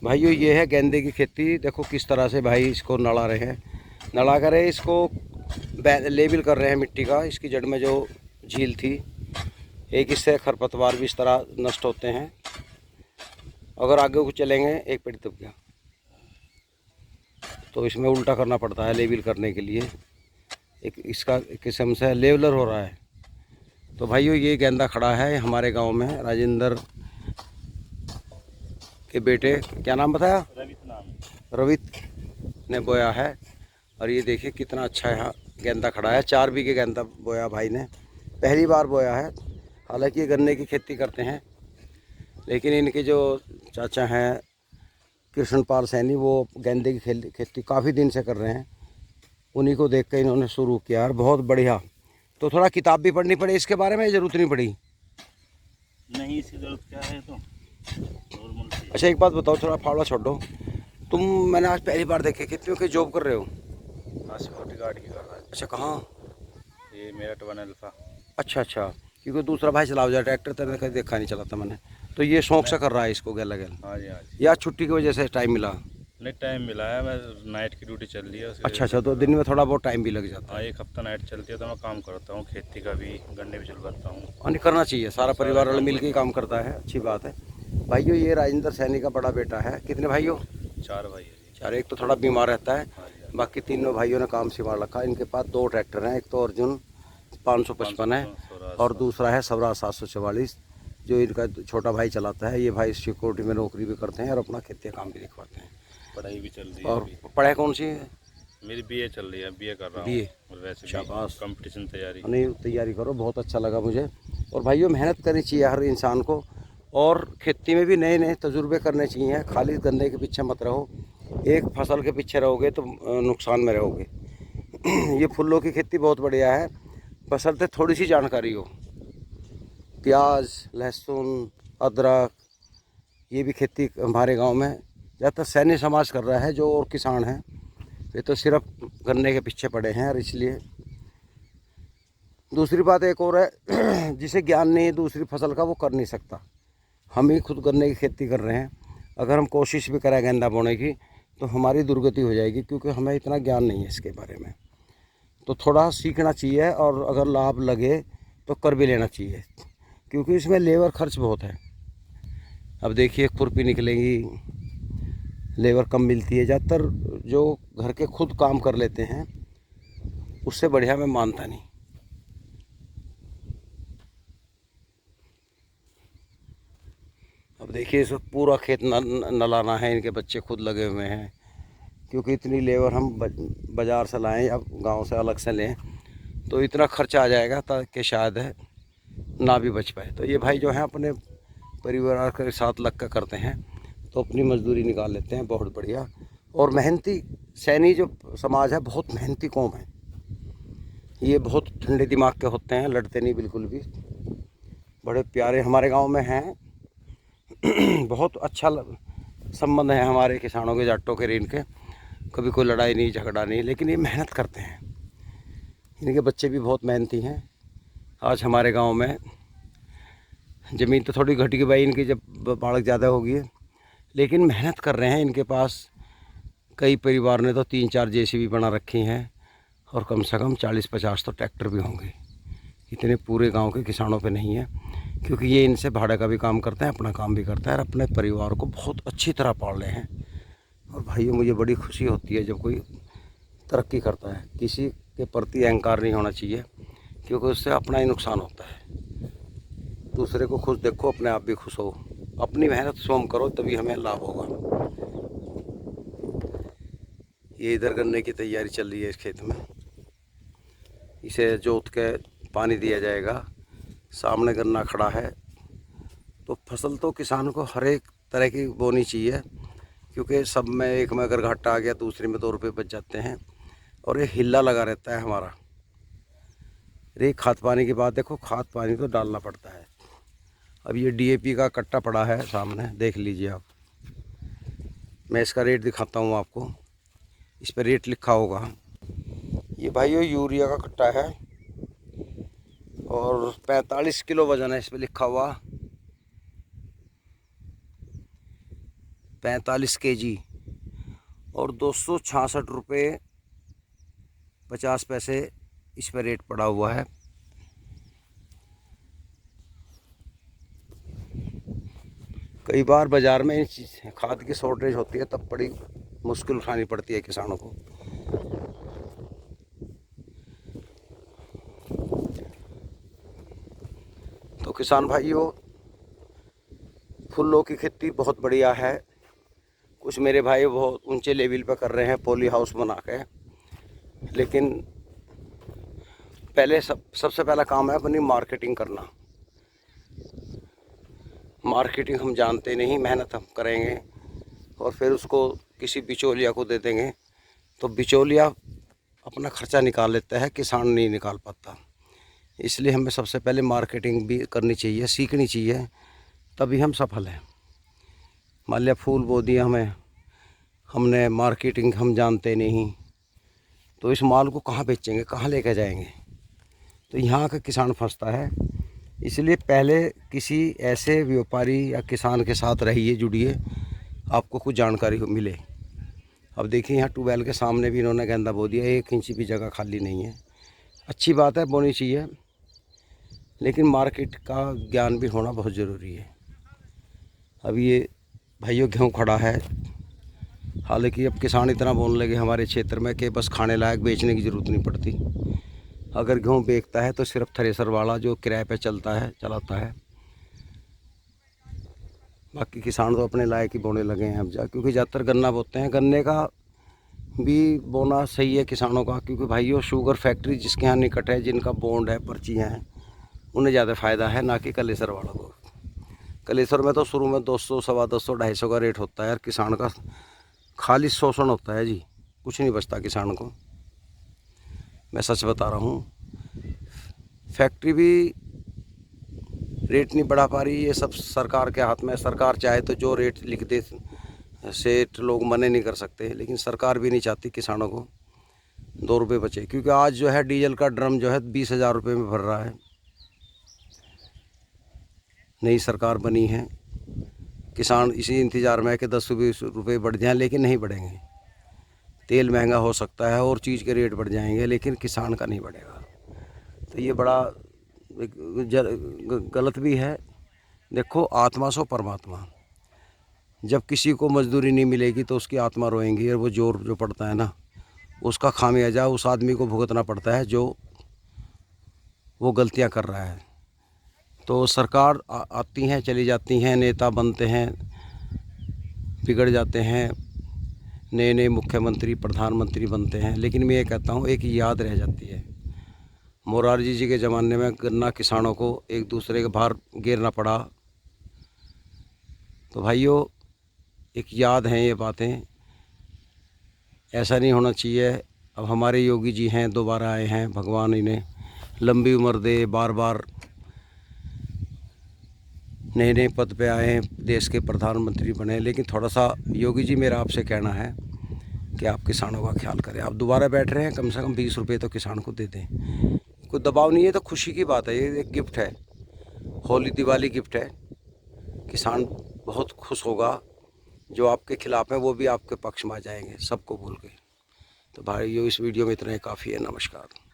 भाइयों ये है गेंदे की खेती। देखो किस तरह से भाई इसको नला रहे हैं, नला कर इसको लेबल कर रहे हैं मिट्टी का। इसकी जड़ में जो झील थी, एक इससे खरपतवार भी इस तरह नष्ट होते हैं। अगर आगे को चलेंगे, एक पेड़ दब गया तो इसमें उल्टा करना पड़ता है लेबल करने के लिए। एक इसका एक किस्म से लेवलर हो रहा है। तो भाइयों ये गेंदा खड़ा है हमारे गांव में। राजेंद्र के बेटे, क्या नाम बताया? रवित नाम है। रवित ने बोया है। और ये देखिए कितना अच्छा यहाँ गेंदा खड़ा है। 4 बीघे गेंदा बोया भाई ने, पहली बार बोया है। हालांकि ये गन्ने की खेती करते हैं, लेकिन इनके जो चाचा हैं कृष्णपाल सैनी, वो गेंदे की खेती काफ़ी दिन से कर रहे हैं। उन्हीं को देख कर इन्होंने शुरू किया और बहुत बढ़िया। तो थोड़ा किताब भी पढ़नी पड़ी इसके बारे में, ज़रूरत नहीं पड़ी? नहीं, इसकी जरूरत क्या है तो नॉर्मल सी। अच्छा एक बात बताओ, थोड़ा फावड़ा छोड़ो। तुम, मैंने आज पहली बार देखे, कितने की जॉब कर रहे हो? हाँ, सिक्योरिटी गार्ड की कर रहा है। अच्छा कहाँ? ये मेरा 1 अल्फा। अच्छा अच्छा, क्योंकि दूसरा भाई चला जाए ट्रैक्टर, तेरे कहीं देखा नहीं चलाता मैंने। तो ये शौक से कर रहा है इसको गेला गेल, हाँ जी हाँ जी। या छुट्टी की वजह से टाइम मिला? नहीं, टाइम मिला है, मैं नाइट की ड्यूटी चल रही है उसकी अच्छा वजह अच्छा, से तो कर दिन रहा में थोड़ा बहुत टाइम भी लग जाता हूँ। हाँ, है। 1 हफ्ता नाइट चलती है तो मैं काम करता हूँ, खेती का भी, गन्ने भी चलवाता हूँ। और नहीं करना चाहिए, सारा सारा परिवार वाले काम मिल के ही करता काम करता है, अच्छी बात है। भाइयों ये राजेंद्र सैनी का बड़ा बेटा है। कितने भाइयों? हूँ। 4 भाई है जी। 4। एक तो थोड़ा बीमार रहता है, हाँ जी हाँ बाकी तीनों भाइयों ने काम संभाल रखा है। इनके पास 2 ट्रैक्टर हैं, एक तो अर्जुन 555 है, 555 स्वराज और 700। दूसरा है स्वराज 744, जो इनका छोटा भाई चलाता है। ये भाई सिक्योरिटी में नौकरी भी करते हैं और अपना खेती काम भी दिखवाते हैं। पढ़ाई भी चल रही है और अभी। पढ़ाई कौन सी है? मेरी बीए चल रही है, बीए कर रहा हूँ। बीए। और वैसे भी शाबाश, कंपटीशन तैयारी। नहीं तैयारी करो, बहुत अच्छा लगा मुझे। और भाइयों मेहनत करनी चाहिए हर इंसान को, और खेती में भी नए नए तजुर्बे करने चाहिए। खाली गन्ने के पीछे मत रहो, एक फसल के पीछे रहोगे तो नुकसान में रहोगे। ये फूलों की खेती बहुत बढ़िया है, बशर्ते थोड़ी सी जानकारी हो। प्याज, लहसुन, अदरक, ये भी खेती हमारे गांव में ज़्यादातर सैन्य समाज कर रहा है। जो और किसान हैं ये तो सिर्फ गन्ने के पीछे पड़े हैं। और इसलिए दूसरी बात एक और है, जिसे ज्ञान नहीं है दूसरी फसल का, वो कर नहीं सकता। हम ही खुद गन्ने की खेती कर रहे हैं, अगर हम कोशिश भी करें गेंदा बोने की तो हमारी दुर्गति हो जाएगी, क्योंकि हमें इतना ज्ञान नहीं है इसके बारे में। तो थोड़ा सीखना चाहिए, और अगर लाभ लगे तो कर भी लेना चाहिए, क्योंकि इसमें लेबर खर्च बहुत है। अब देखिए खुरपी निकलेगी, लेबर कम मिलती है। ज़्यादातर जो घर के खुद काम कर लेते हैं उससे बढ़िया मैं मानता नहीं। अब देखिए इस वक्त पूरा खेत नलाना है, इनके बच्चे खुद लगे हुए हैं, क्योंकि इतनी लेबर हम बाज़ार से लाएं या गांव से अलग से लें तो इतना खर्चा आ जाएगा ताकि शायद है ना भी बच पाए। तो ये भाई जो हैं अपने परिवार के साथ लग कर करते हैं, तो अपनी मजदूरी निकाल लेते हैं, बहुत बढ़िया। और मेहनती सैनी जो समाज है, बहुत मेहनती कौम है। ये बहुत ठंडे दिमाग के होते हैं, लड़ते नहीं बिल्कुल भी, बड़े प्यारे हमारे गांव में हैं। बहुत अच्छा संबंध है हमारे किसानों के, जाटों के, रेन के। कभी कोई लड़ाई नहीं, झगड़ा नहीं, लेकिन ये मेहनत करते हैं। इनके बच्चे भी बहुत मेहनती हैं। आज हमारे गांव में ज़मीन तो थोड़ी घटी भाई इनकी, जब बाढ़ ज़्यादा होगी है, लेकिन मेहनत कर रहे हैं। इनके पास कई परिवार ने तो 3-4 जेसीबी बना रखी हैं, और कम से कम 40-50 तो ट्रैक्टर भी होंगे। इतने पूरे गांव के किसानों पे नहीं है, क्योंकि ये इनसे भाड़े का भी काम करते हैं, अपना काम भी करता है, और अपने परिवार को बहुत अच्छी तरह पाल रहे हैं। और भाइयों मुझे बड़ी खुशी होती है जब कोई तरक्की करता है। किसी के प्रति अहंकार नहीं होना चाहिए, क्योंकि उससे अपना ही नुकसान होता है। दूसरे को खुश देखो, अपने आप भी खुश हो। अपनी मेहनत स्वयं करो, तभी हमें लाभ होगा। ये इधर गन्ने की तैयारी चल रही है इस खेत में। इसे जोत के पानी दिया जाएगा। सामने गन्ना खड़ा है। तो फसल तो किसान को हर एक तरह की बोनी चाहिए, क्योंकि सब में एक में अगर घाटा आ गया दूसरे में 2 रुपये बच जाते हैं, और ये हिल्ला लगा रहता है हमारा। रे खाद पानी की बात देखो, खाद पानी तो डालना पड़ता है। अब ये डीएपी का कट्टा पड़ा है सामने, देख लीजिए आप। मैं इसका रेट दिखाता हूँ आपको, इस पर रेट लिखा होगा। ये भाइयों यूरिया का कट्टा है, और 45 किलो वज़न है, इस पर लिखा हुआ। 45 kg और 266 रुपये 50 पैसे इस पर रेट पड़ा हुआ है। कई बार बाज़ार में खाद की शॉर्टेज होती है, तब बड़ी मुश्किल उठानी पड़ती है किसानों को। तो किसान भाइयों, फूलों की खेती बहुत बढ़िया है। कुछ मेरे भाई बहुत ऊंचे लेवल पर कर रहे हैं पॉली हाउस बना के, लेकिन पहले सबसे पहला काम है अपनी मार्केटिंग करना। मार्केटिंग हम जानते नहीं, मेहनत हम करेंगे और फिर उसको किसी बिचौलिया को दे देंगे, तो बिचौलिया अपना खर्चा निकाल लेता है, किसान नहीं निकाल पाता। इसलिए हमें सबसे पहले मार्केटिंग भी करनी चाहिए, सीखनी चाहिए, तभी हम सफल हैं। मान लिया फूल बो दिया हमने मार्केटिंग हम जानते नहीं, तो इस माल को कहाँ बेचेंगे, कहाँ लेकर जाएंगे? तो यहाँ का किसान फंसता है। इसलिए पहले किसी ऐसे व्यापारी या किसान के साथ रहिए, जुड़िए, आपको कुछ जानकारी मिले। अब देखिए यहाँ ट्यूबवेल के सामने भी इन्होंने गेंदा बो दिया, 1 इंच भी जगह खाली नहीं है। अच्छी बात है, बोनी चाहिए, लेकिन मार्केट का ज्ञान भी होना बहुत ज़रूरी है। अब ये भाइयों गेहूँ खड़ा है, हालांकि अब किसान इतना बोलने लगे हमारे क्षेत्र में कि बस खाने लायक बेचने की ज़रूरत नहीं पड़ती। अगर गेहूँ बेचता है तो सिर्फ थ्रेसर वाला जो किराए पे चलाता है। बाकी किसान तो अपने लायक ही बोने लगे हैं अब क्योंकि ज़्यादातर गन्ना बोते हैं। गन्ने का भी बोना सही है किसानों का, क्योंकि भाइयों शुगर फैक्ट्री जिसके यहाँ निकट है, जिनका बॉन्ड है, पर्चियाँ हैं, उन्हें ज़्यादा फ़ायदा है, ना कि कलेसर वालों को। कलेसर में तो शुरू में 200, 250, 250 का रेट होता है और किसान का खाली शोषण होता है जी, कुछ नहीं बचता किसान को। मैं सच बता रहा हूँ, फैक्ट्री भी रेट नहीं बढ़ा पा रही, ये सब सरकार के हाथ में। सरकार चाहे तो जो रेट लिख दे, सेठ लोग मने नहीं कर सकते, लेकिन सरकार भी नहीं चाहती किसानों को 2 रुपये बचे, क्योंकि आज जो है डीजल का ड्रम जो है 20,000 रुपये में भर रहा है। नई सरकार बनी है, किसान इसी इंतज़ार में है कि 10-20 रुपये बढ़ जाएँ, लेकिन नहीं बढ़ेंगे। तेल महंगा हो सकता है और चीज़ के रेट बढ़ जाएंगे, लेकिन किसान का नहीं बढ़ेगा। तो ये बड़ा गलत भी है। देखो, आत्मा सो परमात्मा। जब किसी को मजदूरी नहीं मिलेगी तो उसकी आत्मा रोएंगी, और वो जोर जो पड़ता है ना, उसका खामियाजा उस आदमी को भुगतना पड़ता है जो वो गलतियां कर रहा है। तो सरकार आती हैं, चली जाती हैं, नेता बनते हैं, बिगड़ जाते हैं, नए नए मुख्यमंत्री प्रधानमंत्री बनते हैं, लेकिन मैं ये कहता हूँ एक याद रह जाती है। मोरारजी जी के ज़माने में गन्ना किसानों को एक दूसरे के बाहर गिरना पड़ा। तो भाइयों, एक याद हैं ये बातें, ऐसा नहीं होना चाहिए। अब हमारे योगी जी हैं, दोबारा आए हैं, भगवान इन्हें लंबी उम्र दे, बार बार नए नए पद पे आए हैं, देश के प्रधानमंत्री बने। लेकिन थोड़ा सा योगी जी, मेरा आपसे कहना है कि आप किसानों का ख्याल करें। आप दोबारा बैठ रहे हैं, कम से कम 20 रुपये तो किसान को दे दें। कोई दबाव नहीं है, तो खुशी की बात है, ये एक गिफ्ट है, होली दिवाली गिफ्ट है। किसान बहुत खुश होगा, जो आपके खिलाफ है वो भी आपके पक्ष में आ जाएंगे, सबको भूल के। तो भाइयों, इस वीडियो में इतना ही काफ़ी है। नमस्कार।